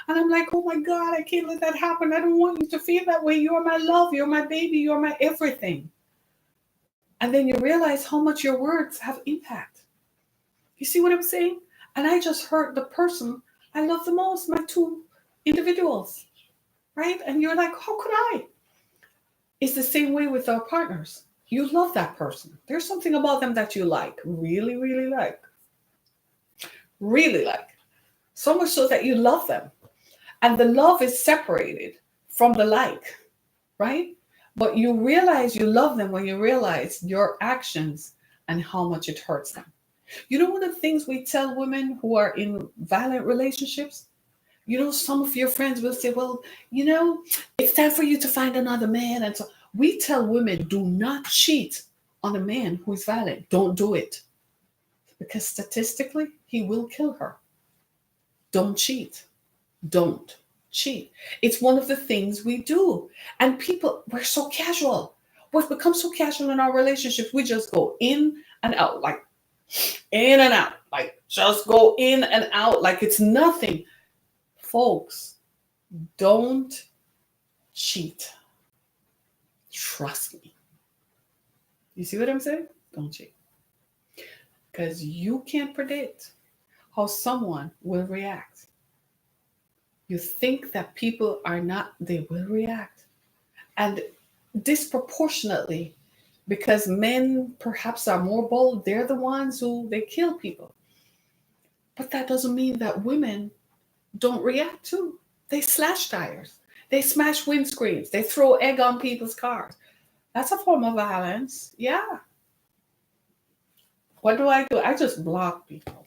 And I'm like, oh my God, I can't let that happen. I don't want you to feel that way. You're my love. You're my baby. You're my everything. And then you realize how much your words have impact. You see what I'm saying? And I just hurt the person I love the most, my two individuals, right? And you're like, how could I? It's the same way with our partners. You love that person. There's something about them that you like, really, really like. Really like. So much so that you love them. And the love is separated from the like, right? But you realize you love them when you realize your actions and how much it hurts them. You know, one of the things we tell women who are in violent relationships, some of your friends will say, well, it's time for you to find another man. And so we tell women, do not cheat on a man who is violent. Don't do it. Because statistically, he will kill her. Don't cheat. Don't cheat. It's one of the things we do. And people, we're so casual. We've become so casual in our relationships. We just go in and out, like in and out, like just go in and out like it's nothing. Folks, don't cheat. Trust me. You see what I'm saying? Don't cheat. Because you can't predict how someone will react. You think that people are not, they will react. And disproportionately, because men perhaps are more bold, they're the ones who they kill people. But that doesn't mean that women don't react too. They slash tires. They smash windscreens. They throw egg on people's cars. That's a form of violence. Yeah. What do? I just block people.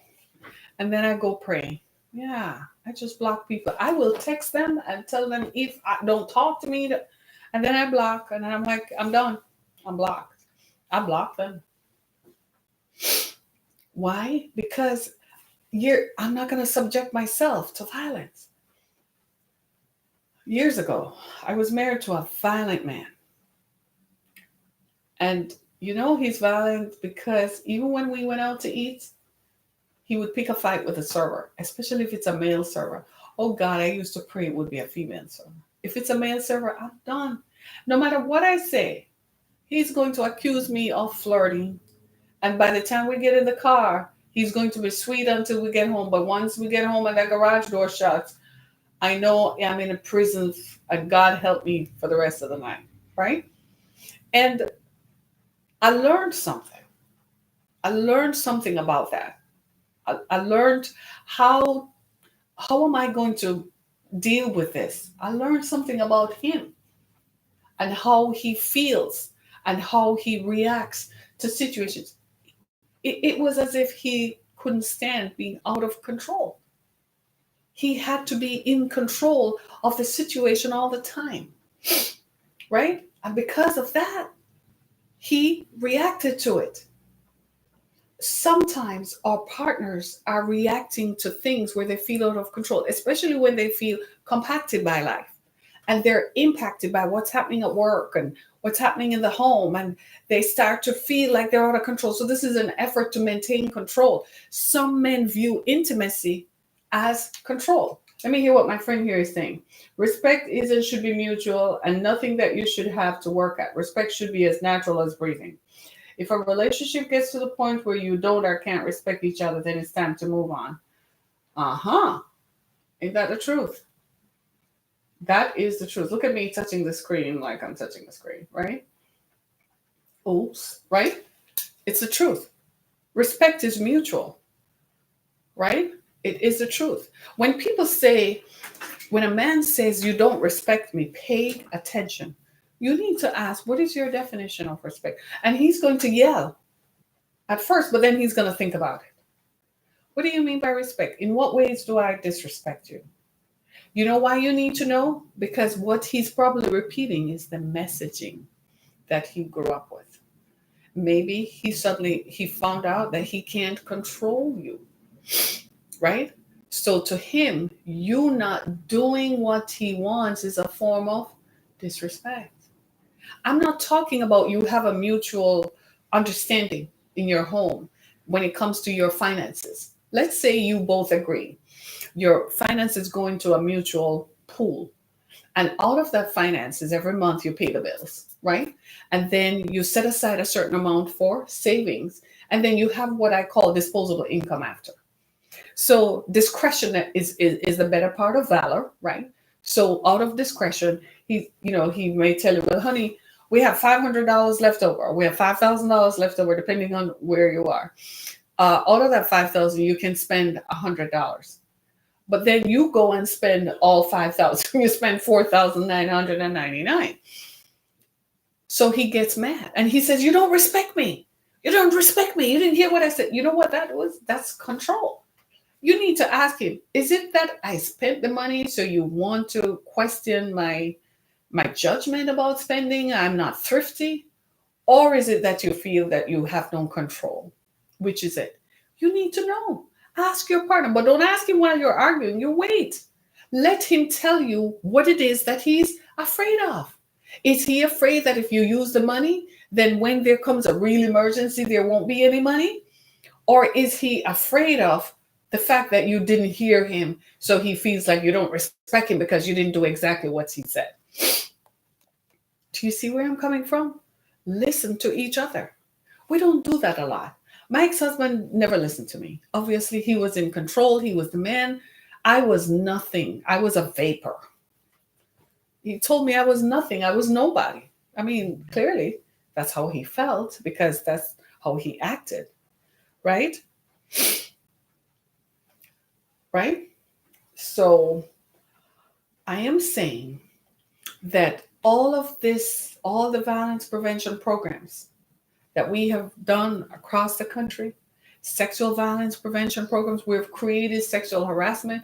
And then I go pray. Yeah, I just block people. I will text them and tell them if I don't talk to me. And then I block. And then I'm like, I'm done. I'm blocked. I block them. Why? Because I'm not going to subject myself to violence. Years ago, I was married to a violent man. And You know he's violent because even when we went out to eat, he would pick a fight with a server, especially if it's a male server. Oh God, I used to pray it would be a female server. If it's a male server, I'm done. No matter what I say, he's going to accuse me of flirting. And by the time we get in the car, he's going to be sweet until we get home. But once we get home and that garage door shuts, I know I'm in a prison and God help me for the rest of the night. Right? And I learned something. I learned something about that. I learned how how am I going to deal with this? I learned something about him and how he feels and how he reacts to situations. It was as if he couldn't stand being out of control. He had to be in control of the situation all the time, right? And because of that, he reacted to it. Sometimes our partners are reacting to things where they feel out of control, especially when they feel compacted by life and they're impacted by what's happening at work and what's happening in the home, and they start to feel like they're out of control. So this is an effort to maintain control. Some men view intimacy as control. Let me hear what my friend here is saying. Respect is and should be mutual and nothing that you should have to work at. Respect should be as natural as breathing. If a relationship gets to the point where you don't or can't respect each other, then it's time to move on. Uh-huh. Ain't that the truth? That is the truth. Look at me touching the screen like I'm touching the screen, right? Oops, right? It's the truth. Respect is mutual, right? It is the truth. When people say, when a man says you don't respect me, pay attention. You need to ask, what is your definition of respect? And he's going to yell at first, but then he's going to think about it. What do you mean by respect? In what ways do I disrespect you? You know why you need to know? Because what he's probably repeating is the messaging that he grew up with. Maybe he found out that he can't control you, right? So to him, you not doing what he wants is a form of disrespect. I'm not talking about you have a mutual understanding in your home when it comes to your finances. Let's say you both agree your finances go into a mutual pool, and out of that finances every month you pay the bills, right? And then you set aside a certain amount for savings, and then you have what I call disposable income after. So discretion is the better part of valor, right? So out of discretion, he may tell you, well, honey, we have $500 left over. We have $5,000 left over, depending on where you are. Out of that 5,000, you can spend $100. But then you go and spend all 5,000. You spend 4,999. So he gets mad and he says, "You don't respect me. You don't respect me. You didn't hear what I said." You know what that was? That's control. You need to ask him, is it that I spent the money so you want to question my judgment about spending? I'm not thrifty? Or is it that you feel that you have no control? Which is it? You need to know. Ask your partner, but don't ask him while you're arguing. You wait. Let him tell you what it is that he's afraid of. Is he afraid that if you use the money, then when there comes a real emergency, there won't be any money? Or is he afraid of the fact that you didn't hear him, so he feels like you don't respect him because you didn't do exactly what he said? Do you see where I'm coming from? Listen to each other. We don't do that a lot. My ex-husband never listened to me. Obviously, he was in control. He was the man. I was nothing. I was a vapor. He told me I was nothing. I was nobody. I mean, clearly, that's how he felt because that's how he acted, right? Right? So I am saying that all of this, all the violence prevention programs that we have done across the country, sexual violence prevention programs, we've created sexual harassment.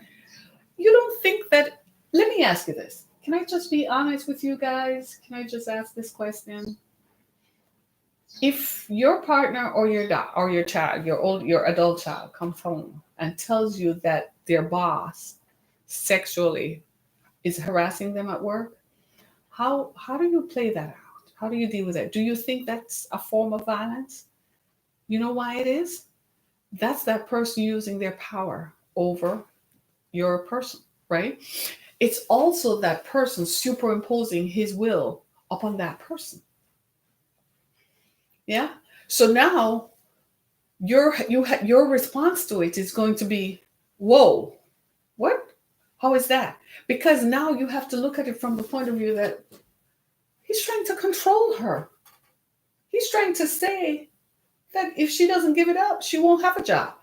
You don't think that, let me ask you this. Can I just be honest with you guys? Can I just ask this question? If your partner or your child, your adult child comes home and tells you that their boss sexually is harassing them at work, how do you play that out? How do you deal with that? Do you think that's a form of violence? You know why it is? That's that person using their power over your person, right? It's also that person superimposing his will upon that person. Yeah. So now your response to it is going to be, whoa, what? How is that? Because now you have to look at it from the point of view that he's trying to control her. He's trying to say that if she doesn't give it up, she won't have a job.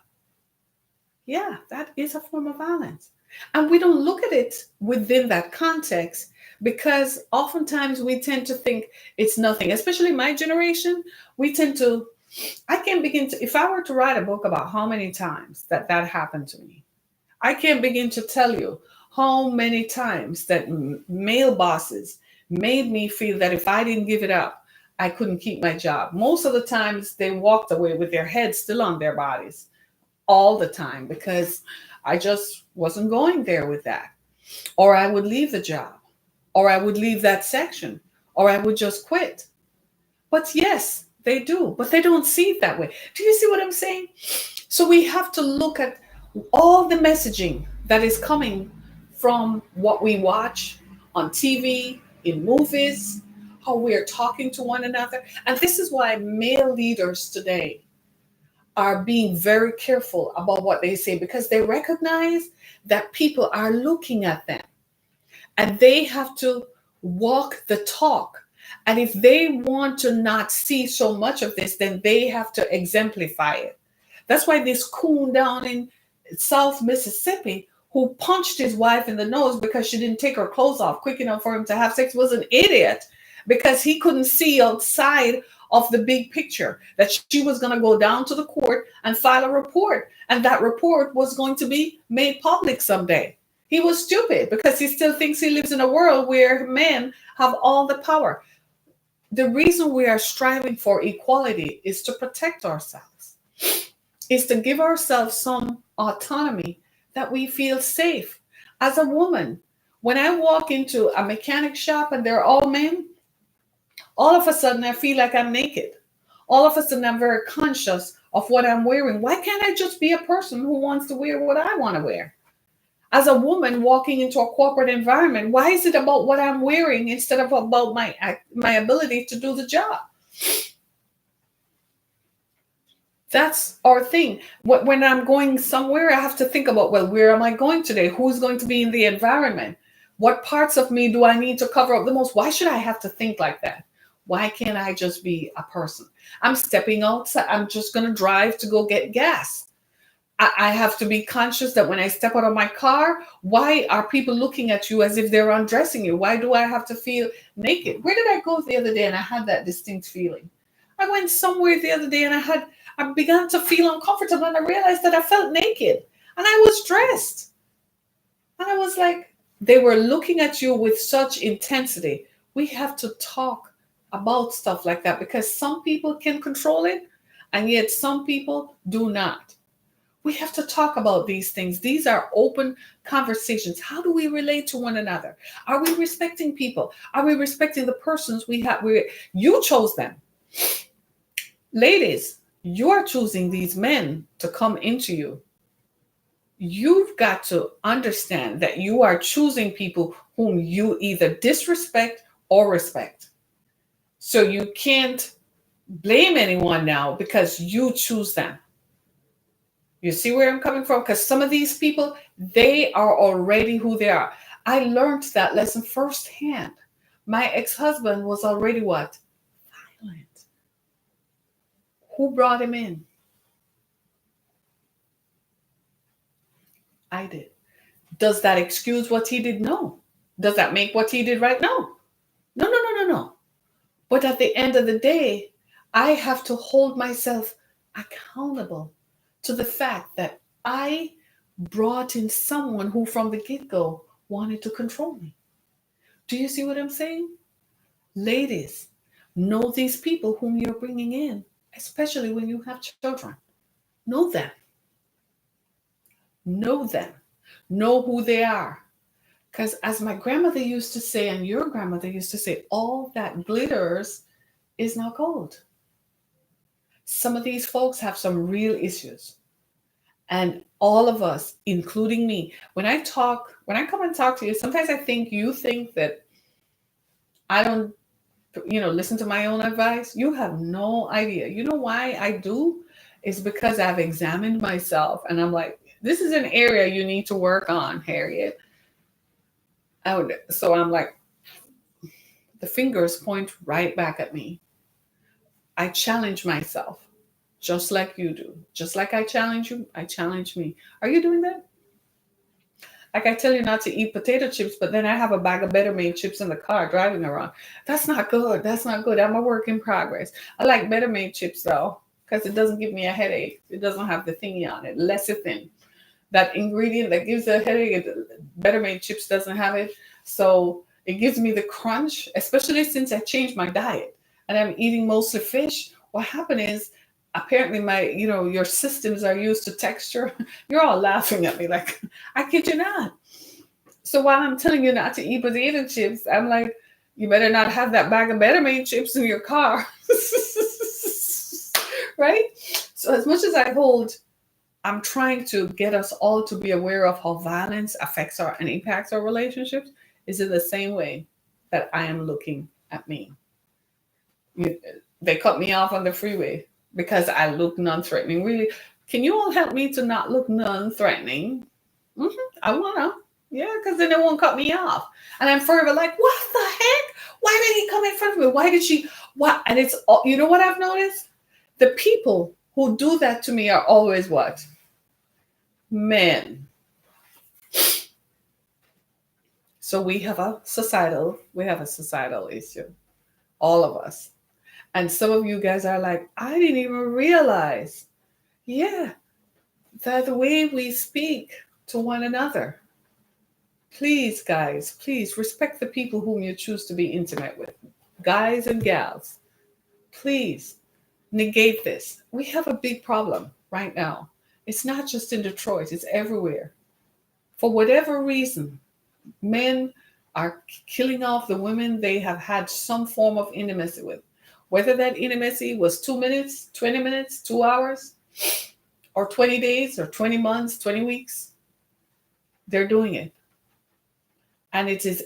Yeah, that is a form of violence. And we don't look at it within that context because oftentimes we tend to think it's nothing, especially my generation. We tend to, I can't begin to, if I were to write a book about how many times that happened to me, I can't begin to tell you how many times that male bosses made me feel that if I didn't give it up, I couldn't keep my job. Most of the times they walked away with their heads still on their bodies all the time because I just wasn't going there with that. Or I would leave the job, or I would leave that section, or I would just quit. But yes, they do, but they don't see it that way. Do you see what I'm saying? So we have to look at all the messaging that is coming from what we watch on TV, in movies, how we are talking to one another. And this is why male leaders today are being very careful about what they say because they recognize that people are looking at them and they have to walk the talk. And if they want to not see so much of this, then they have to exemplify it. That's why this coon down in South Mississippi who punched his wife in the nose because she didn't take her clothes off quick enough for him to have sex was an idiot because he couldn't see outside of the big picture that she was going to go down to the court and file a report, and that report was going to be made public someday. He was stupid because he still thinks he lives in a world where men have all the power. The reason we are striving for equality is to protect ourselves, is to give ourselves some autonomy that we feel safe. As a woman, when I walk into a mechanic shop and they're all men, all of a sudden I feel like I'm naked. All of a sudden I'm very conscious of what I'm wearing. Why can't I just be a person who wants to wear what I want to wear? As a woman walking into a corporate environment, why is it about what I'm wearing instead of about my ability to do the job? That's our thing. When I'm going somewhere, I have to think about, well, where am I going today? Who's going to be in the environment? What parts of me do I need to cover up the most? Why should I have to think like that? Why can't I just be a person? I'm stepping outside. I'm just going to drive to go get gas. I have to be conscious that when I step out of my car, why are people looking at you as if they're undressing you? Why do I have to feel naked? Where did I go the other day and I had that distinct feeling? I went somewhere the other day and I began to feel uncomfortable and I realized that I felt naked and I was dressed. And I was like, they were looking at you with such intensity. We have to talk about stuff like that because some people can control it and yet some people do not. We have to talk about these things. These are open conversations. How do we relate to one another? Are we respecting people? Are we respecting the persons we have? You chose them. Ladies, you're choosing these men to come into you. You've got to understand that you are choosing people whom you either disrespect or respect. So you can't blame anyone now because you choose them. You see where I'm coming from? Because some of these people, they are already who they are. I learned that lesson firsthand. My ex-husband was already what? Violent. Who brought him in? I did. Does that excuse what he did? No. Does that make what he did right? No. No, no, no, no, no. But at the end of the day, I have to hold myself accountable to the fact that I brought in someone who from the get-go wanted to control me. Do you see what I'm saying? Ladies, know these people whom you're bringing in, especially when you have children. Know them. Know them. Know who they are. Because as my grandmother used to say, and your grandmother used to say, all that glitters is not gold. Some of these folks have some real issues. And all of us, including me, when I come and talk to you, sometimes I think you think that I don't, listen to my own advice. You have no idea. You know why I do? It's because I've examined myself and I'm like, this is an area you need to work on, Harriet. So I'm like, the fingers point right back at me. I challenge myself just like you do. Just like I challenge you, I challenge me. Are you doing that? Like I tell you not to eat potato chips, but then I have a bag of Better Made chips in the car driving around. That's not good. That's not good. I'm a work in progress. I like Better Made chips though, because it doesn't give me a headache. It doesn't have the thingy on it, lecithin. That ingredient that gives a headache, Better Made chips doesn't have it. So it gives me the crunch, especially since I changed my diet and I'm eating mostly fish. What happened is apparently your systems are used to texture. You're all laughing at me like, I kid you not. So while I'm telling you not to eat potato chips, I'm like, you better not have that bag of Better Made chips in your car. Right? So as much as I'm trying to get us all to be aware of how violence affects and impacts our relationships is in the same way that I am looking at me. They cut me off on the freeway because I look non-threatening. Really, can you all help me to not look non-threatening? I wanna, yeah, because then they won't cut me off. And I'm forever like, what the heck? Why did he come in front of me? Why did she? What? And it's all, you know what I've noticed? The people who do that to me are always what? Men. So we have a societal issue. All of us. And some of you guys are like, I didn't even realize. Yeah, that the way we speak to one another. Please, guys, please respect the people whom you choose to be intimate with. Guys and gals, please negate this. We have a big problem right now. It's not just in Detroit, it's everywhere. For whatever reason, men are killing off the women they have had some form of intimacy with. Whether that intimacy was 2 minutes, 20 minutes, 2 hours, or 20 days, or 20 months, 20 weeks, they're doing it. And it is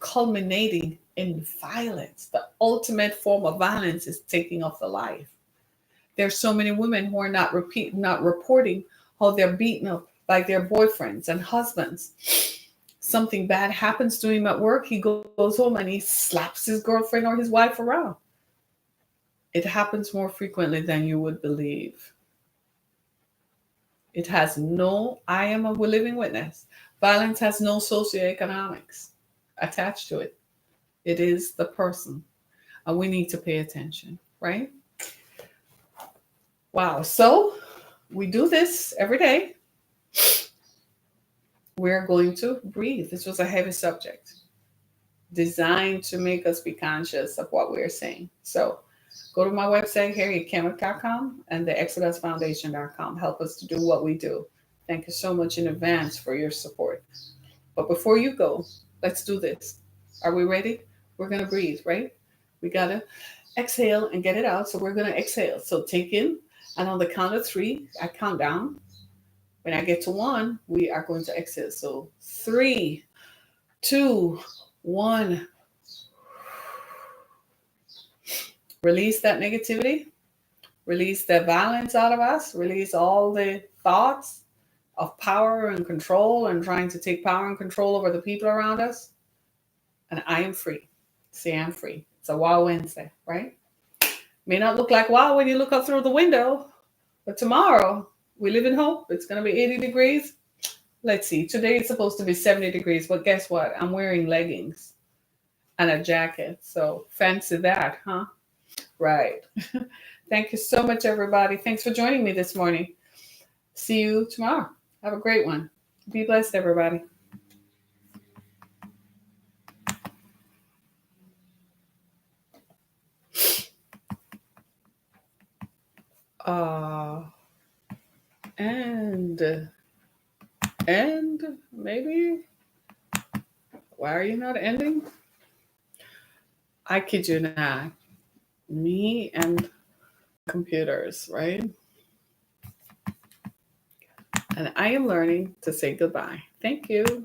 culminating in violence. The ultimate form of violence is taking off the life. There's so many women who are not reporting how they're beaten up by their boyfriends and husbands. Something bad happens to him at work. He goes home and he slaps his girlfriend or his wife around. It happens more frequently than you would believe. It has I am a living witness. Violence has no socioeconomics attached to it. It is the person. And we need to pay attention, right? Wow. So we do this every day. We're going to breathe. This was a heavy subject designed to make us be conscious of what we're saying. So go to my website, harrietkemmick.com, and the exodusfoundation.com. Help us to do what we do. Thank you so much in advance for your support. But before you go, let's do this. Are we ready? We're going to breathe, right? We got to exhale and get it out. So we're going to exhale. So take in, and on the count of 3, I count down. When I get to 1, we are going to exhale. So 3, 2, 1. Release that negativity. Release the violence out of us. Release all the thoughts of power and control and trying to take power and control over the people around us. And I am free. Say I'm free. It's a Wow Wednesday, right? May not look like wow when you look up through the window, but tomorrow we live in hope. It's going to be 80 degrees. Let's see. Today it's supposed to be 70 degrees, but guess what? I'm wearing leggings and a jacket. So fancy that, huh? Right. Thank you so much, everybody. Thanks for joining me this morning. See you tomorrow. Have a great one. Be blessed, everybody. And maybe, why are you not ending? I kid you not. Me and computers, right? And I am learning to say goodbye. Thank you.